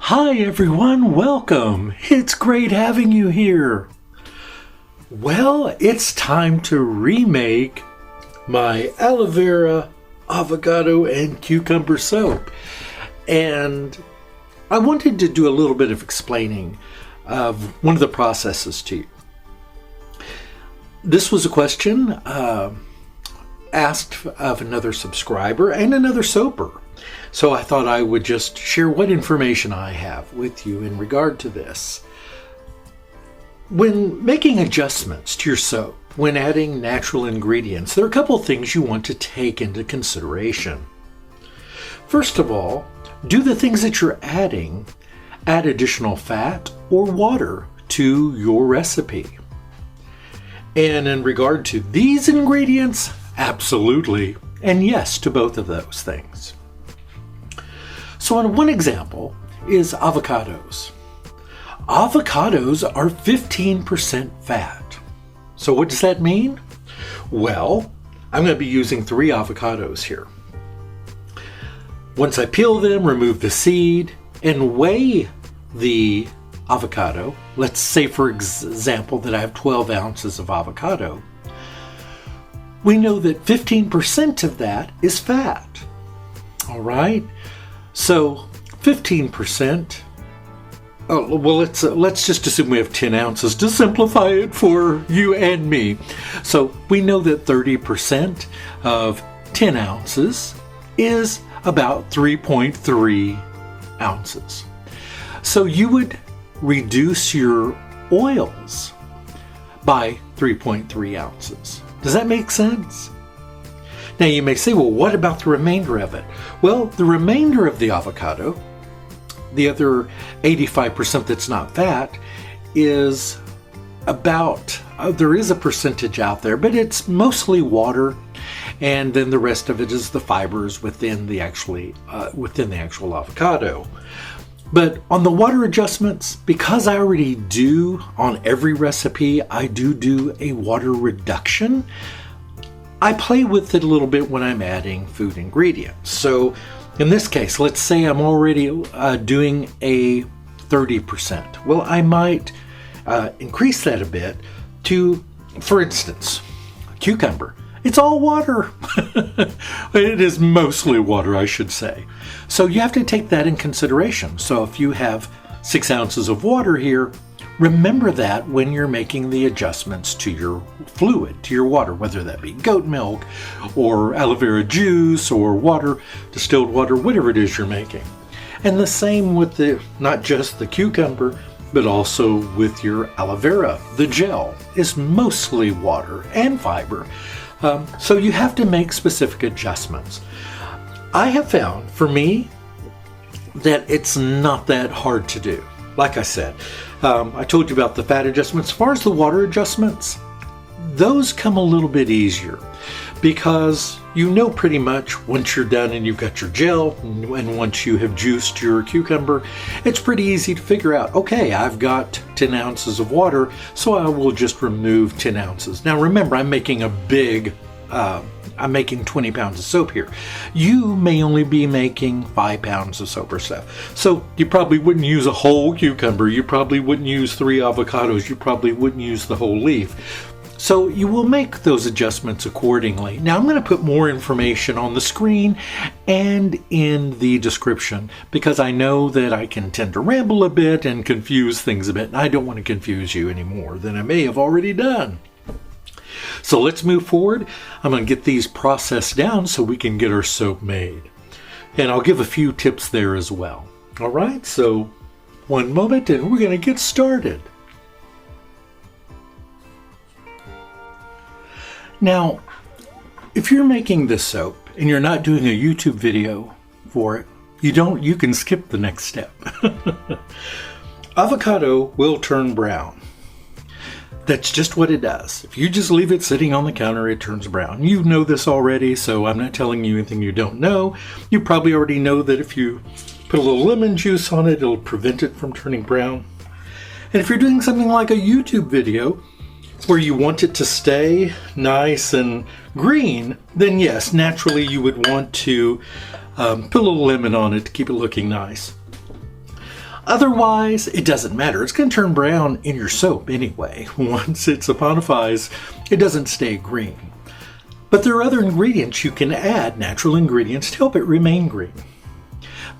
Hi everyone, welcome. It's great having you here. Well, it's time to remake my aloe vera, avocado, and cucumber soap. And I wanted to do a little bit of explaining of one of the processes to you. This was a question asked of another subscriber and another soaper. So I thought I would just share what information I have with you in regard to this. When making adjustments to your soap, when adding natural ingredients, there are a couple of things you want to take into consideration. First of all, do the things that you're adding add additional fat or water to your recipe? And in regard to these ingredients, absolutely, and yes to both of those things. So one example is avocados. Avocados are 15% fat. So what does that mean? Well, I'm going to be using 3 avocados here. Once I peel them, remove the seed, and weigh the avocado, let's say for example that I have 12 ounces of avocado, we know that 15% of that is fat. All right? So 15%, well, let's just assume we have 10 ounces to simplify it for you and me. So we know that 30% of 10 ounces is about 3.3 ounces. So you would reduce your oils by 3.3 ounces. Does that make sense? Now you may say, well, what about the remainder of it? Well, the remainder of the avocado, the other 85% that's not fat, is about, there is a percentage out there, but it's mostly water, and then the rest of it is the fibers within the actual avocado. But on the water adjustments, because I already do on every recipe, I do a water reduction. I play with it a little bit when I'm adding food ingredients. So in this case, let's say I'm already doing a 30%. Well, I might increase that a bit to, for instance, cucumber. It's all water. It is mostly water, I should say. So you have to take that in consideration. So if you have 6 ounces of water here, remember that when you're making the adjustments to your fluid, to your water, whether that be goat milk or aloe vera juice or water, distilled water, whatever it is you're making. And the same with not just the cucumber, but also with your aloe vera. The gel is mostly water and fiber. So you have to make specific adjustments. I have found, for me, that it's not that hard to do. Like I said, I told you about the fat adjustments. As far as the water adjustments, those come a little bit easier because you know pretty much once you're done and you've got your gel and once you have juiced your cucumber, it's pretty easy to figure out, okay, I've got 10 ounces of water, so I will just remove 10 ounces. Now remember, I'm making I'm making 20 pounds of soap here. You may only be making 5 pounds of soap or stuff. So you probably wouldn't use a whole cucumber. You probably wouldn't use 3 avocados. You probably wouldn't use the whole leaf. So you will make those adjustments accordingly. Now I'm going to put more information on the screen and in the description because I know that I can tend to ramble a bit and confuse things a bit. And I don't want to confuse you any more than I may have already done. So let's move forward. I'm going to get these processed down so we can get our soap made. And I'll give a few tips there as well. All right, so one moment and we're going to get started. Now, if you're making this soap and you're not doing a YouTube video for it, you can skip the next step. Avocado will turn brown. That's just what it does. If you just leave it sitting on the counter, it turns brown. You know this already, so I'm not telling you anything you don't know. You probably already know that if you put a little lemon juice on it, it'll prevent it from turning brown. And if you're doing something like a YouTube video where you want it to stay nice and green, then yes, naturally you would want to put a little lemon on it to keep it looking nice. Otherwise, it doesn't matter. It's going to turn brown in your soap anyway. Once it saponifies, it doesn't stay green. But there are other ingredients you can add, natural ingredients, to help it remain green.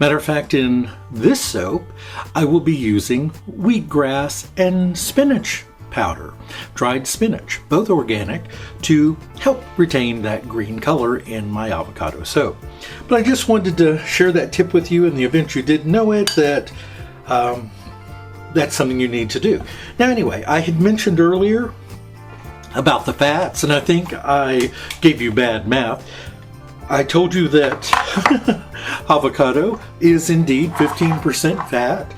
Matter of fact, in this soap, I will be using wheatgrass and spinach powder, dried spinach, both organic, to help retain that green color in my avocado soap. But I just wanted to share that tip with you in the event you didn't know it, that that's something you need to do. Now anyway, I had mentioned earlier about the fats, and I think I gave you bad math. I told you that avocado is indeed 15% fat,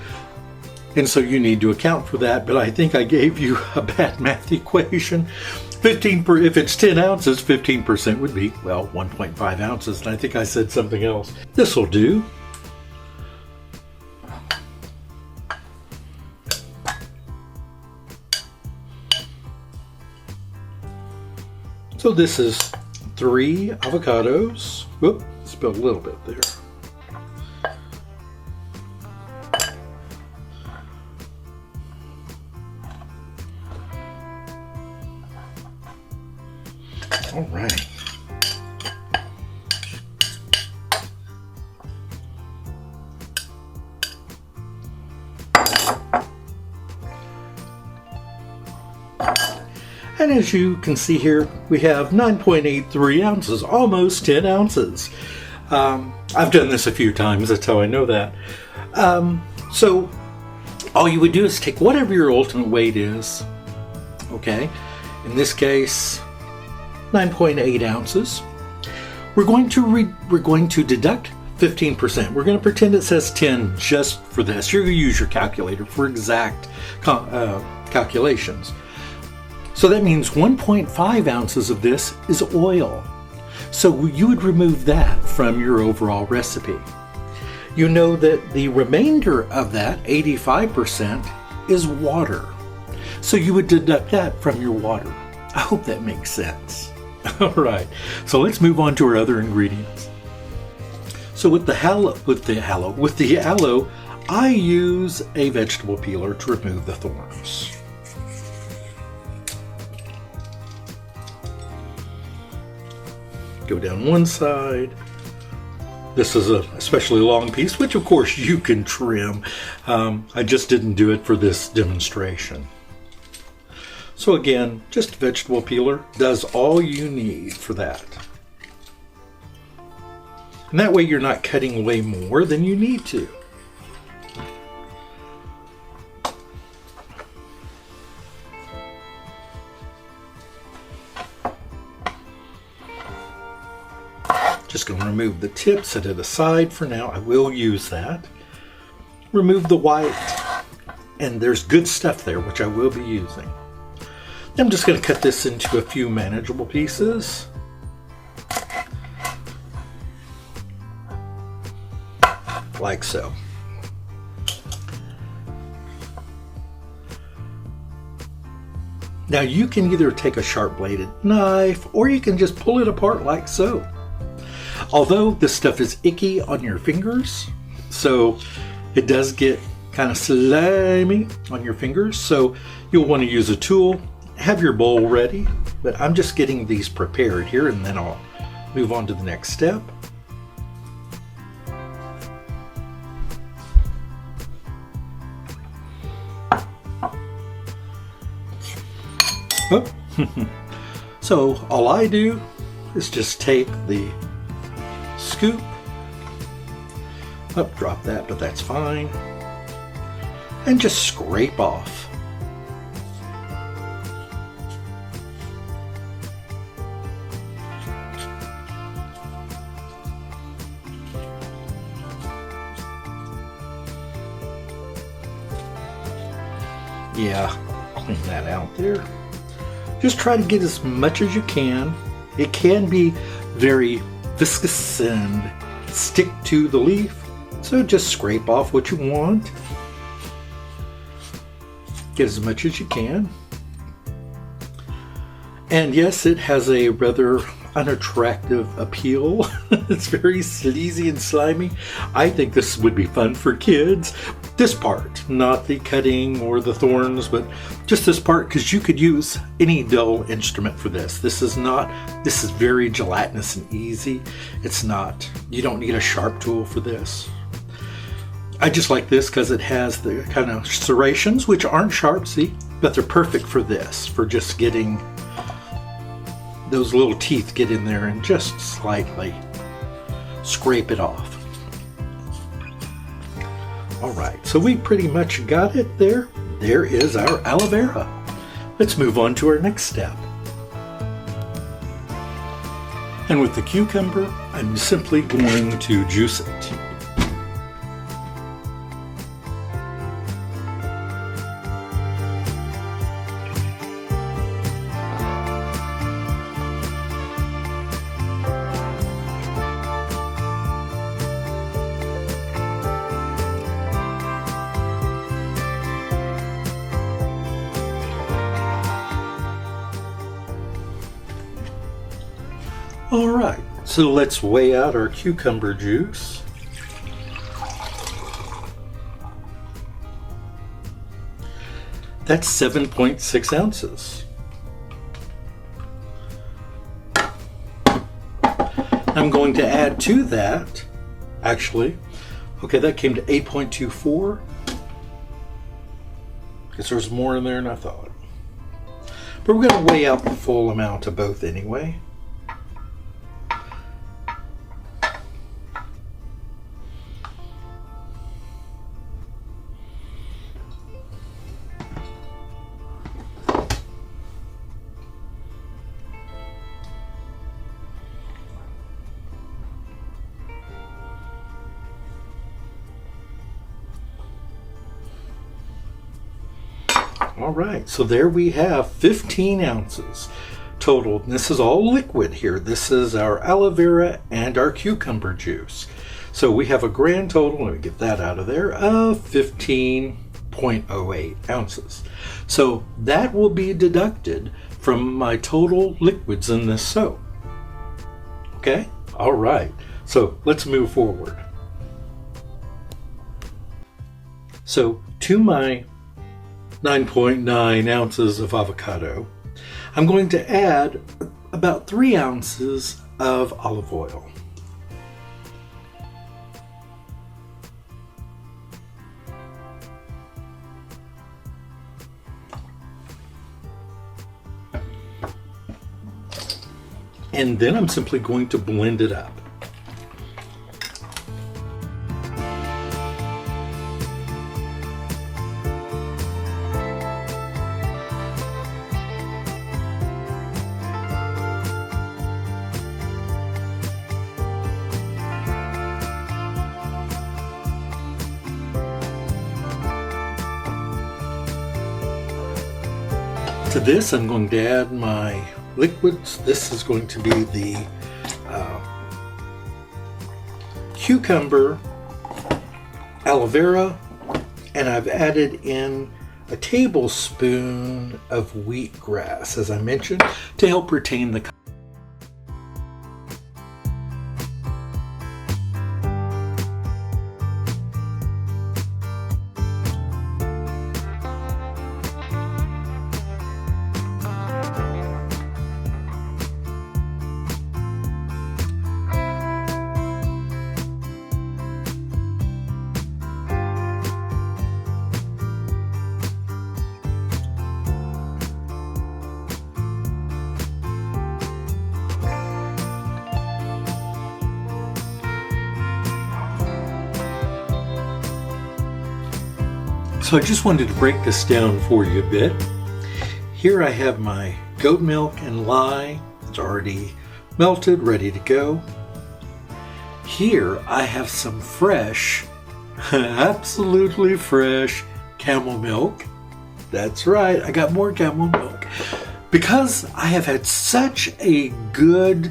and so you need to account for that, but I think I gave you a bad math equation. If it's 10 ounces, 15% would be, well, 1.5 ounces, and I think I said something else. This will do. So this is 3 avocados. Whoop, spilled a little bit there. All right. And as you can see here, we have 9.83 ounces, almost 10 ounces. I've done this a few times, that's how I know that. So all you would do is take whatever your ultimate weight is, okay? In this case, 9.8 ounces. We're going to deduct 15%. We're going to pretend it says 10 just for this. You're going to use your calculator for exact calculations. So that means 1.5 ounces of this is oil. So you would remove that from your overall recipe. You know that the remainder of that, 85%, is water. So you would deduct that from your water. I hope that makes sense. All right, so let's move on to our other ingredients. So with the aloe, I use a vegetable peeler to remove the thorns. Go down one side. This is a especially long piece, which of course you can trim. I just didn't do it for this demonstration. So again, just a vegetable peeler does all you need for that. And that way you're not cutting away more than you need to. Just going to remove the tip, set it aside for now. I will use that. Remove the white, and there's good stuff there, which I will be using. I'm just going to cut this into a few manageable pieces. Like so. Now you can either take a sharp-bladed knife, or you can just pull it apart like so. Although this stuff is icky on your fingers, so it does get kind of slimy on your fingers, so you'll want to use a tool. Have your bowl ready, but I'm just getting these prepared here, and then I'll move on to the next step. Oh. So all I do is just take the scoop, drop that, but that's fine, and just scrape off. Yeah, clean that out there. Just try to get as much as you can. It can be very viscous and stick to the leaf, so just scrape off what you want. Get as much as you can. And yes, it has a rather unattractive appeal. It's very sleazy and slimy. I think this would be fun for kids, This part, not the cutting or the thorns, but just this part, because you could use any dull instrument for this. This is very gelatinous and easy. You don't need a sharp tool for this. I just like this because it has the kind of serrations, which aren't sharp, see, but they're perfect for this, for just getting those little teeth get in there and just slightly scrape it off. All right, so we pretty much got it there. There is our aloe vera. Let's move on to our next step. And with the cucumber, I'm simply going to juice it. All right, so let's weigh out our cucumber juice. That's 7.6 ounces. I'm going to add to that, actually, okay, that came to 8.24. Guess there's more in there than I thought. But we're going to weigh out the full amount of both anyway. All right, so there we have 15 ounces total. This is all liquid here. This is our aloe vera and our cucumber juice. So we have a grand total, let me get that out of there, of 15.08 ounces. So that will be deducted from my total liquids in this soap. Okay, all right, so let's move forward. So to my 9.9 ounces of avocado, I'm going to add about 3 ounces of olive oil. And then I'm simply going to blend it up. To this, I'm going to add my liquids. This is going to be the cucumber, aloe vera, and I've added in a tablespoon of wheatgrass, as I mentioned, to help retain the color. So I just wanted to break this down for you a bit. Here I have my goat milk and lye. It's already melted, ready to go. Here I have some fresh, absolutely fresh camel milk. That's right, I got more camel milk. Because I have had such a good,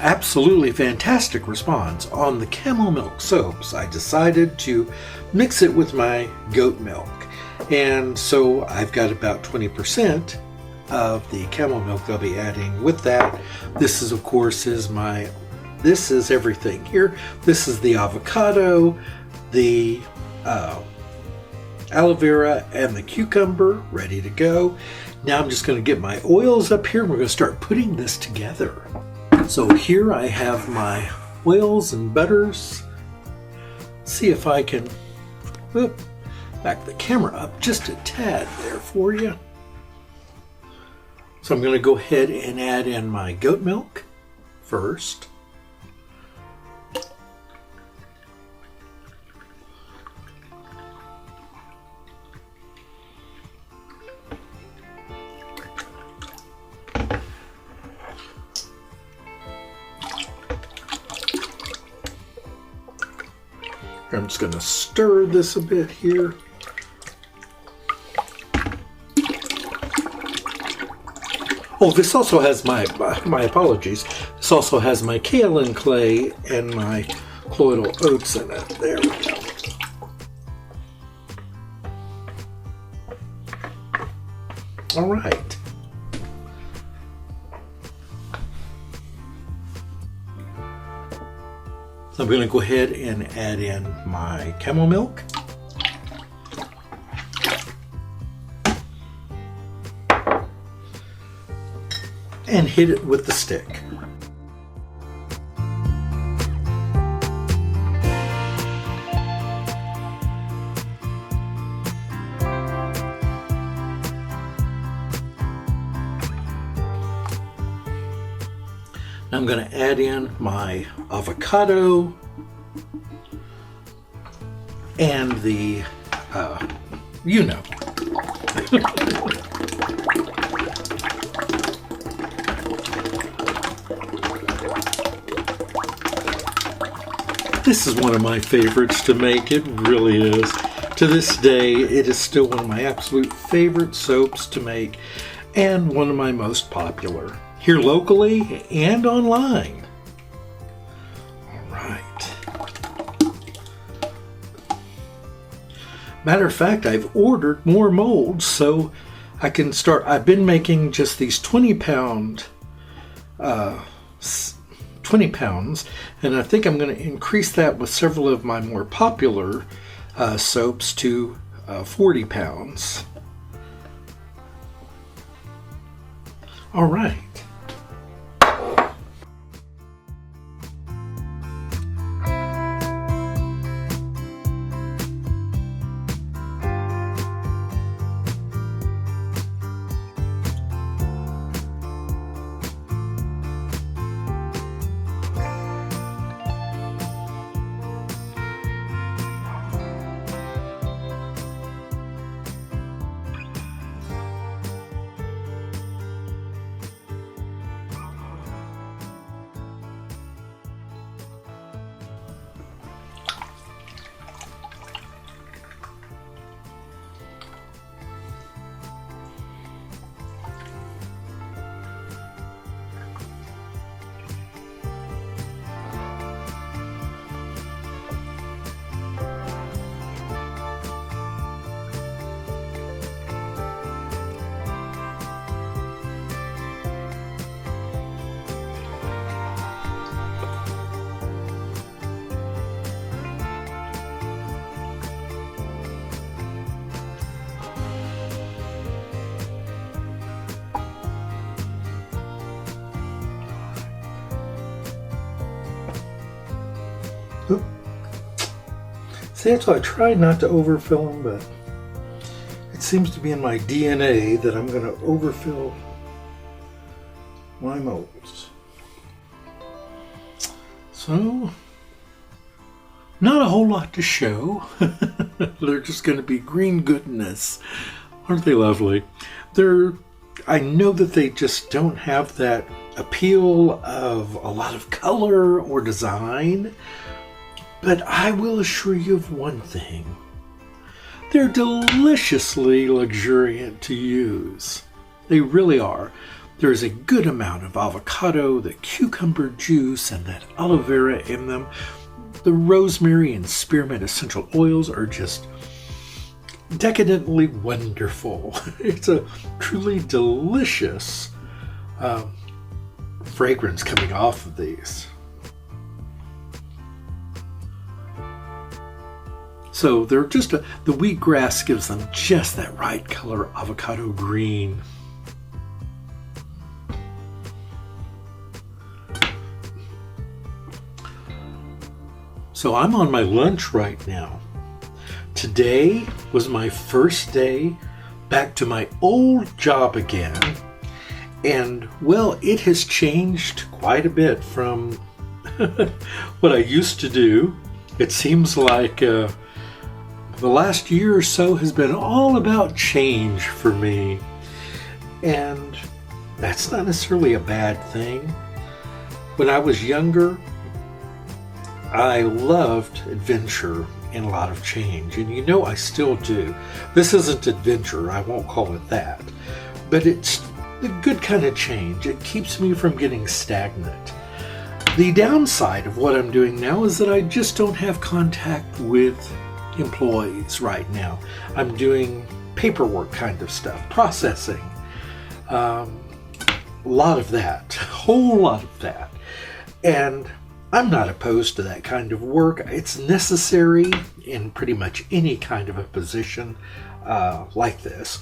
absolutely fantastic response on the camel milk soaps, I decided to mix it with my goat milk. And so I've got about 20% of the camel milk I'll be adding with that. This is, of course, this is everything here. This is the avocado, the aloe vera and the cucumber ready to go. Now I'm just going to get my oils up here. We're going to start putting this together. So here I have my oils and butters. See if I can back the camera up just a tad there for you. So I'm going to go ahead and add in my goat milk first. I'm just going to stir this a bit here. Oh, this also has my apologies. This also has my kaolin clay and my colloidal oats in it. There we go. All right. So I'm going to go ahead and add in my camel milk. And hit it with the stick. I'm going to add in my avocado and the, you know. This is one of my favorites to make. It really is. To this day, it is still one of my absolute favorite soaps to make and one of my most popular. Here locally and online. All right. Matter of fact, I've ordered more molds so I can start. I've been making just these 20 pounds, and I think I'm going to increase that with several of my more popular soaps to 40 pounds. All right. See, that's why I try not to overfill them, but it seems to be in my DNA that I'm going to overfill my molds. So, not a whole lot to show. They're just going to be green goodness. Aren't they lovely? I know that they just don't have that appeal of a lot of color or design. But I will assure you of one thing. They're deliciously luxuriant to use. They really are. There's a good amount of avocado, the cucumber juice, and that aloe vera in them. The rosemary and spearmint essential oils are just decadently wonderful. It's a truly delicious fragrance coming off of these. So they're just the wheatgrass gives them just that right color avocado green. So I'm on my lunch right now. Today was my first day back to my old job again. And well, it has changed quite a bit from what I used to do. It seems like the last year or so has been all about change for me. And that's not necessarily a bad thing. When I was younger, I loved adventure and a lot of change. And you know I still do. This isn't adventure, I won't call it that. But it's the good kind of change. It keeps me from getting stagnant. The downside of what I'm doing now is that I just don't have contact with employees right now. I'm doing paperwork kind of stuff, processing, a lot of that, a whole lot of that. And I'm not opposed to that kind of work. It's necessary in pretty much any kind of a position like this,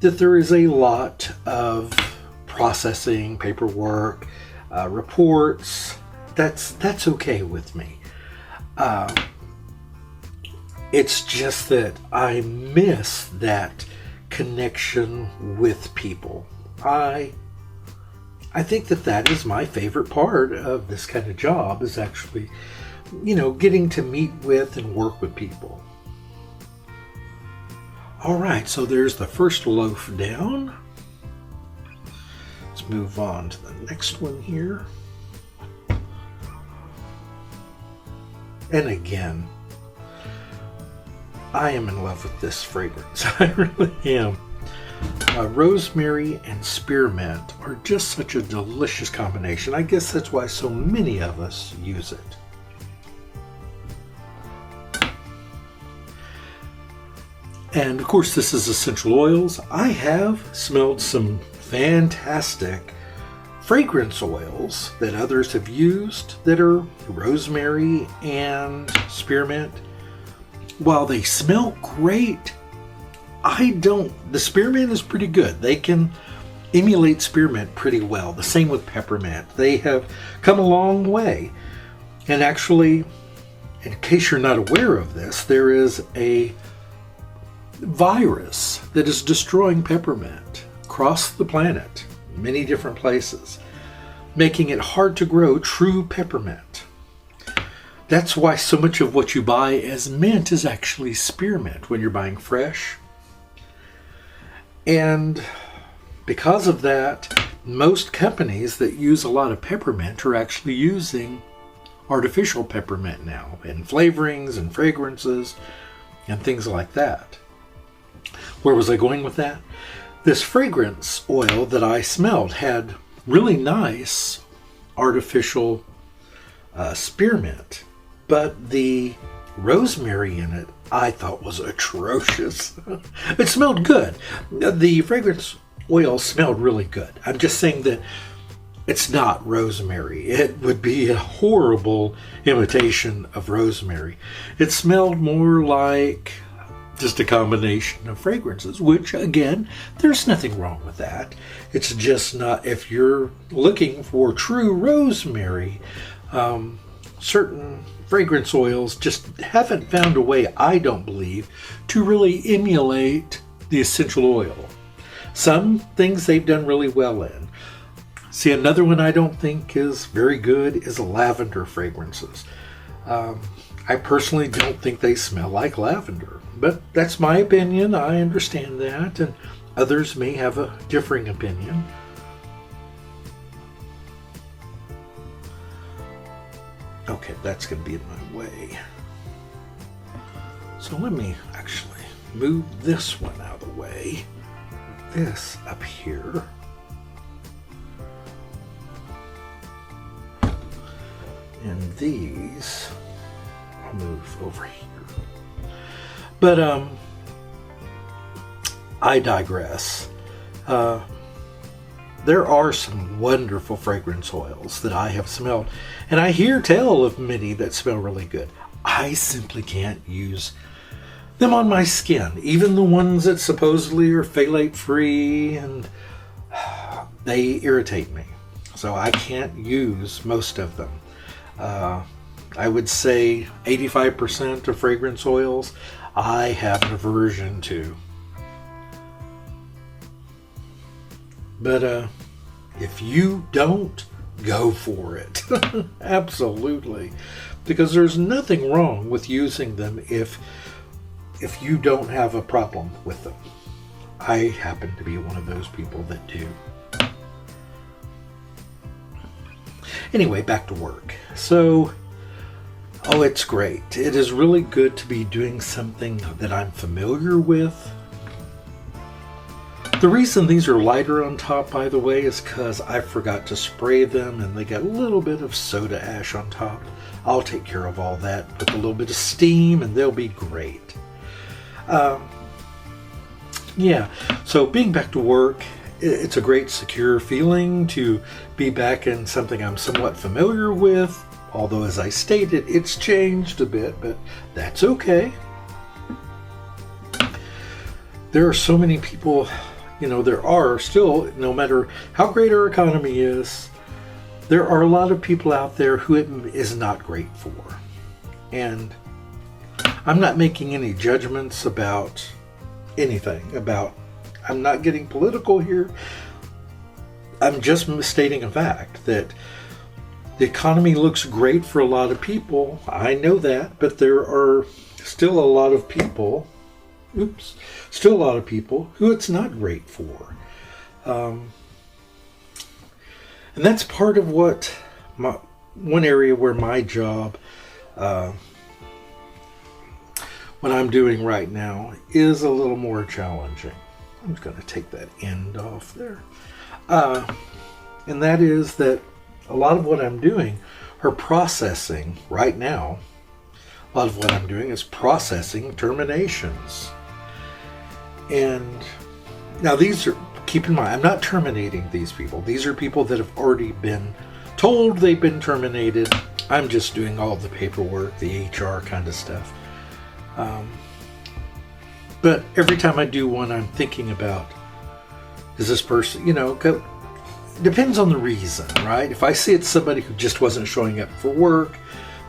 that there is a lot of processing, paperwork, reports. That's okay with me. It's just that I miss that connection with people. I think that is my favorite part of this kind of job, is actually, getting to meet with and work with people. All right, so there's the first loaf down. Let's move on to the next one here. And again, I am in love with this fragrance. I really am. Rosemary and spearmint are just such a delicious combination. I guess that's why so many of us use it. And of course, this is essential oils. I have smelled some fantastic fragrance oils that others have used that are rosemary and spearmint. While they smell great, the spearmint is pretty good. They can emulate spearmint pretty well. The same with peppermint. They have come a long way. And actually, in case you're not aware of this, there is a virus that is destroying peppermint across the planet, many different places, making it hard to grow true peppermint. That's why so much of what you buy as mint is actually spearmint when you're buying fresh. And because of that, most companies that use a lot of peppermint are actually using artificial peppermint now, in flavorings and fragrances and things like that. Where was I going with that? This fragrance oil that I smelled had really nice artificial spearmint, but the rosemary in it I thought was atrocious. It smelled good. The fragrance oil smelled really good. I'm just saying that it's not rosemary. It would be a horrible imitation of rosemary. It smelled more like just a combination of fragrances, which again, there's nothing wrong with that. It's just not, if you're looking for true rosemary, certain fragrance oils just haven't found a way, I don't believe, to really emulate the essential oil. Some things they've done really well in. See, another one I don't think is very good is lavender fragrances. I personally don't think they smell like lavender, but that's my opinion. I understand that, and others may have a differing opinion. Okay, that's going to be in my way. So let me actually move this one out of the way. This up here. And these I'll move over here. But I digress. There are some wonderful fragrance oils that I have smelled, and I hear tell of many that smell really good. I simply can't use them on my skin. Even the ones that supposedly are phthalate free, and they irritate me. So I can't use most of them. I would say 85% of fragrance oils I have an aversion to. But if you don't, go for it. Absolutely. Because there's nothing wrong with using them if you don't have a problem with them. I happen to be one of those people that do. Anyway, back to work. So, it's great. It is really good to be doing something that I'm familiar with. The reason these are lighter on top, by the way, is because I forgot to spray them and they got a little bit of soda ash on top. I'll take care of all that. Put a little bit of steam and they'll be great. Yeah, so being back to work, it's a great secure feeling to be back in something I'm somewhat familiar with. Although, as I stated, it's changed a bit, but that's okay. There are so many people, there are still, no matter how great our economy is, there are a lot of people out there who it is not great for. And I'm not making any judgments about anything, I'm not getting political here. I'm just stating a fact that the economy looks great for a lot of people. I know that, but there are still a lot of people, who it's not great for. And that's part of what one area where my job, what I'm doing right now, is a little more challenging. I'm just going to take that end off there. And that is that a lot of what I'm doing are processing right now. A lot of what I'm doing is processing terminations. And now keep in mind, I'm not terminating these people. These are people that have already been told they've been terminated. I'm just doing all the paperwork, the HR kind of stuff. But every time I do one, I'm thinking about, is this person, depends on the reason, right? If I see it's somebody who just wasn't showing up for work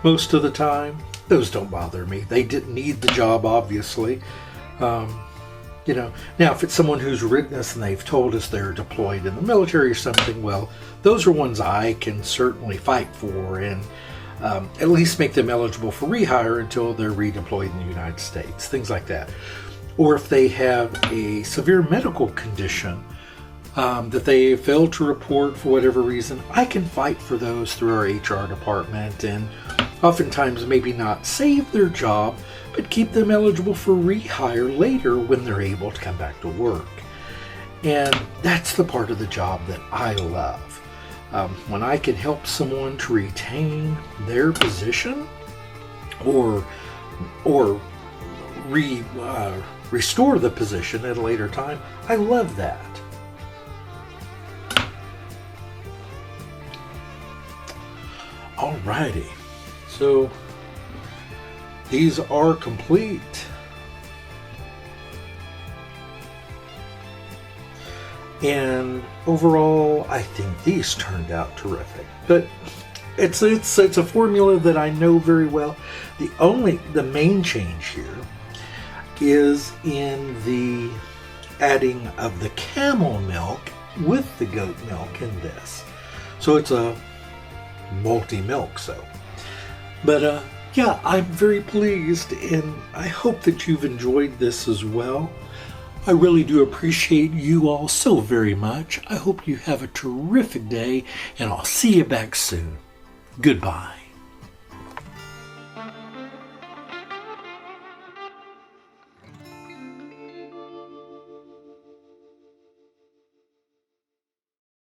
most of the time, those don't bother me. They didn't need the job, obviously. Now if it's someone who's written us and they've told us they're deployed in the military or something, well, those are ones I can certainly fight for and at least make them eligible for rehire until they're redeployed in the United States, things like that. Or if they have a severe medical condition that they failed to report for whatever reason, I can fight for those through our HR department and oftentimes maybe not save their job, but keep them eligible for rehire later when they're able to come back to work. And that's the part of the job that I love. When I can help someone to retain their position or restore the position at a later time, I love that. Alrighty, so these are complete. And overall, I think these turned out terrific. But it's a formula that I know very well. The main change here is in the adding of the camel milk with the goat milk in this. So it's a multi-milk, but yeah, I'm very pleased and I hope that you've enjoyed this as well. I really do appreciate you all so very much. I hope you have a terrific day and I'll see you back soon. Goodbye.